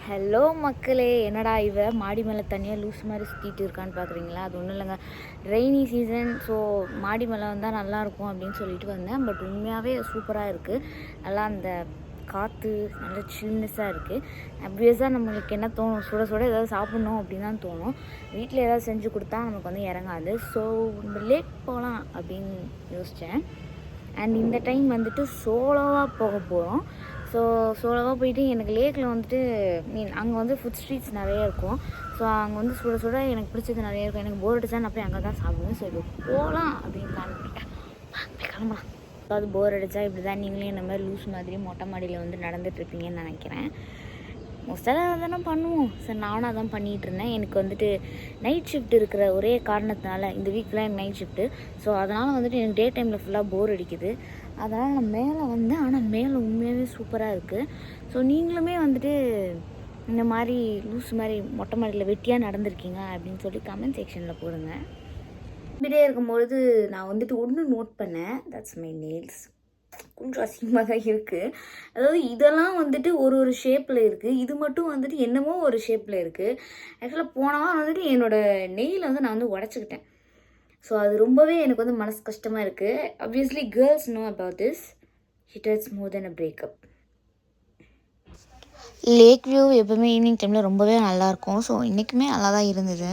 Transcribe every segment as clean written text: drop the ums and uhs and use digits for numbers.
Hello மக்களே, என்னடா இவ மாடி மேலே தனியாக லூஸ் மாதிரி சுற்றிட்டு இருக்கான்னு பார்க்குறீங்களா? அது ஒன்றும் இல்லைங்க, ரெய்னி சீசன். ஸோ மாடி மேலே வந்தால் நல்லாயிருக்கும் அப்படின்னு சொல்லிட்டு வந்தேன். பட் உண்மையாகவே சூப்பராக இருக்குது. நல்லா அந்த காற்று நல்ல சில்னஸாக இருக்குது. அப்வியஸாக நம்மளுக்கு என்ன தோணும், சுட சுட ஏதாவது சாப்பிட்ணும் அப்படின்னு தான் தோணும். வீட்டில் ஏதாவது செஞ்சு கொடுத்தா நமக்கு வந்து இறங்காது. ஸோ நம்ம லேக் போகலாம் அப்படின்னு யோசித்தேன். அண்ட் இந்த டைம் வந்துட்டு சோலோவாக போக போகிறோம். ஸோ சோலோவாக போயிட்டு எனக்கு லேக்கில் வந்துட்டு அங்கே வந்து ஃபுட் ஸ்ட்ரீட்ஸ் நிறைய இருக்கும். ஸோ அங்கே வந்து சுட சுட எனக்கு பிடிச்சது நிறைய இருக்கும். எனக்கு போர் அடிச்சா நான் போய் அங்கே தான் சாப்பிடுவேன். ஸோ இப்போ போகலாம் அப்படின்னு பிளான் பண்ணிட்டேன். போய் கிளம்பலாம். அதாவது போர் அடித்தா இப்படி தான் நீங்களே இந்த மாதிரி லூஸ் மாதிரி மொட்டை மாடியில் வந்து நடந்துட்டுருப்பீங்கன்னு நினைக்கிறேன். மோஸ்ட்டாக அதெல்லாம் பண்ணுவோம். சார் நானும் அதான் பண்ணிகிட்டு இருந்தேன். எனக்கு வந்துட்டு நைட் ஷிஃப்ட் இருக்கிற ஒரே காரணத்தினால இந்த வீக்கில் எனக்கு நைட் ஷிஃப்ட்டு. ஸோ அதனால் வந்துட்டு எனக்கு டே டைமில் ஃபுல்லாக போர் அடிக்குது. அதனால் நான் மேலே வந்தேன். ஆனால் மேலே உண்மையாகவே சூப்பராக இருக்குது. ஸோ நீங்களுமே வந்துட்டு இந்த மாதிரி லூஸ் மாதிரி மொட்டை மாடியில் வெட்டியாக நடந்திருக்கீங்க அப்படின்னு சொல்லி கமெண்ட் செக்ஷனில் போடுங்க. இப்படியே இருக்கும்பொழுது நான் வந்துட்டு ஒன்று நோட் பண்ணேன். That's my nails. கொஞ்சம் அசிங்கமாக தான் இருக்குது. அதாவது இதெல்லாம் வந்துட்டு ஒரு ஒரு ஷேப்பில் இருக்குது. இது மட்டும் வந்துட்டு என்னமோ ஒரு ஷேப்பில் இருக்குது. ஆக்சுவலாக போனவன் வந்துட்டு என்னோடய நெயில் வந்து நான் வந்து உடச்சிக்கிட்டேன். ஸோ அது ரொம்பவே எனக்கு வந்து மனசு கஷ்டமாக இருக்குது. Obviously girls know about this. It hurts more then a breakup. Lake view எப்போவுமே ஈவினிங் டைமில் ரொம்பவே நல்லாயிருக்கும். ஸோ இன்றைக்குமே நல்லா தான் இருந்தது.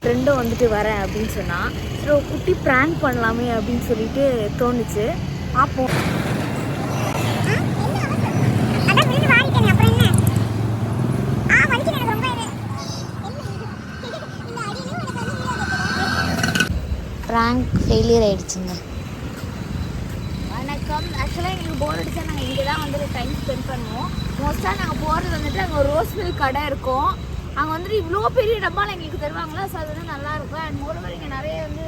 ஃப்ரெண்டும் வந்துட்டு வரேன் அப்படின்னு சொன்னால் ஸோ குட்டி ப்ராங்க் பண்ணலாமே அப்படின்னு சொல்லிட்டு தோணுச்சு. பார்ப்போம். ப்ராங்க் ஃபெயிலியர் ஆகிடுச்சுங்க. வணக்கம். ஆக்சுவலாக எங்களுக்கு போர் அடித்தா நாங்கள் இங்கே தான் வந்துட்டு டைம் ஸ்பெண்ட் பண்ணுவோம். மோஸ்ட்டாக நாங்கள் போகிறது வந்துட்டு அங்கே ஒரு ரோஸ் மில்க் கடை இருக்கும். அங்கே வந்துட்டு இவ்வளோ பெரிய டப்பாவில் எங்களுக்கு தருவாங்களா. ஸோ அது வந்து நல்லாயிருக்கும். அண்ட் மோரோவர் இங்கே நிறைய வந்து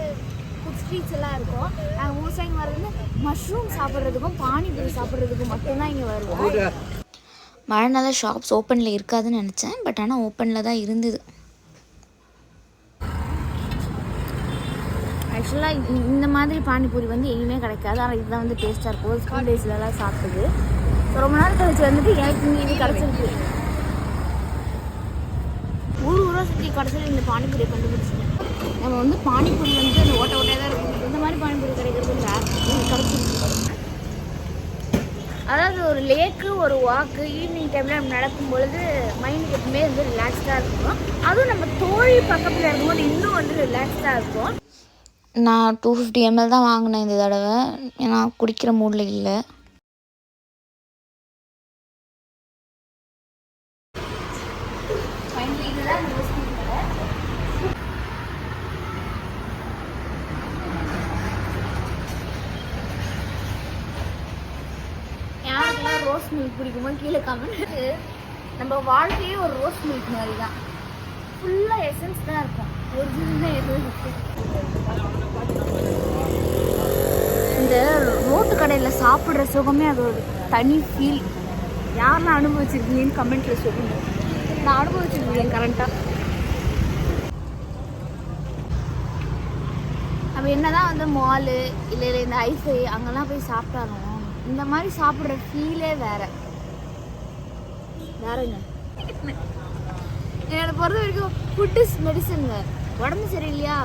ஃபுட் ஸ்ட்ரீட்ஸ் எல்லாம் இருக்கும். நாங்கள் மோஸ்ட்டாக இங்கே வரது மஷ்ரூம் சாப்பிட்றதுக்கும் பானிபூரி சாப்பிட்றதுக்கும் மட்டும்தான் இங்கே வருவோம். மழைனால ஷாப்ஸ் ஓப்பனில் இருக்காதுன்னு நினச்சேன். பட் ஆனால் ஓப்பனில் தான் இருந்தது. ஆக்சுவலாக இந்த மாதிரி பானிபூரி வந்து எங்கேயுமே கிடைக்காது. ஆனால் இதுதான் வந்து டேஸ்ட்டாக இருக்கும். ஸ்கூல் டேஸ்லலாம் சாப்பிட்டது. ஸோ ரொம்ப நாள் கழிச்சு வந்துட்டு எனக்கு இங்கே இது கிடச்சிருக்கு. ஊராக சுற்றி கிடச்சிட்டு இந்த பானிபூரியை கண்டுபிடிச்சிங்க. நம்ம வந்து பானிபூரி வந்து அந்த ஓட்ட ஓட்டையாக தான் இருக்கும். இந்த மாதிரி பானிபூரி கிடைக்கிறது கிடச்சிருக்கு. அதாவது ஒரு லேக்கு ஒரு வாக்கு ஈவினிங் டைமில் நம்ம நடக்கும் பொழுது மைண்டுக்கு எப்பவுமே வந்து ரிலாக்ஸ்டாக இருக்கும். அதுவும் நம்ம தோழி பக்கத்தில் இருக்கும்போது இன்னும் வந்து ரிலாக்ஸ்டாக இருக்கும். நான் 250 ml தான் வாங்கினேன் இந்த தடவை. ஏன்னா குடிக்கிற மூடில் இல்லை. யாருக்கெல்லாம் ரோஸ் மில்க் பிடிக்குமோ கீழே கமெண்ட். நம்ம வாழ்க்கையே ஒரு ரோஸ் மில்க் மாதிரி தான். ஃபுல்லாக எசன்ஸ் தான் இருக்கும். ஒரிஜினல் எதுவும் இருக்குது. இந்த ரோட்டு கடையில் சாப்பிட்ற சுகமே அது ஒரு தனி ஃபீல். யாரெல்லாம் அனுபவிச்சிருக்கீங்கன்னு கமெண்ட்டில் சொல்லுங்கள். நான் அனுபவிச்சிருக்கேன் கரெக்டாக. நம்ம என்ன தான் வந்து மாலு இல்லை இந்த ஐஃபை அங்கெல்லாம் போய் சாப்பிட்டாலும் இந்த மாதிரி சாப்பிட்ற ஃபீலே வேறுங்க. என்னோட பொறுத்த வரைக்கும் ஃபுட் இஸ் மெடிசனுங்க. உடம்பு சரியில்லையா,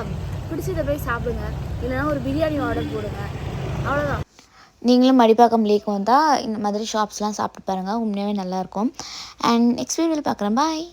பிடிச்சதை போய் சாப்பிடுங்க. இல்லைனா ஒரு பிரியாணி ஆர்டர் போடுங்க. அவ்வளோதான். நீங்களும் மடிப்பாக்கம் லேக் வந்தால் இந்த மாதிரி ஷாப்ஸ்லாம் சாப்பிட்டு பாருங்கள். உண்மையாகவே நல்லாயிருக்கும். அண்ட் நெக்ஸ்ட் வீடியோவில் பார்க்குறேன். பாய்.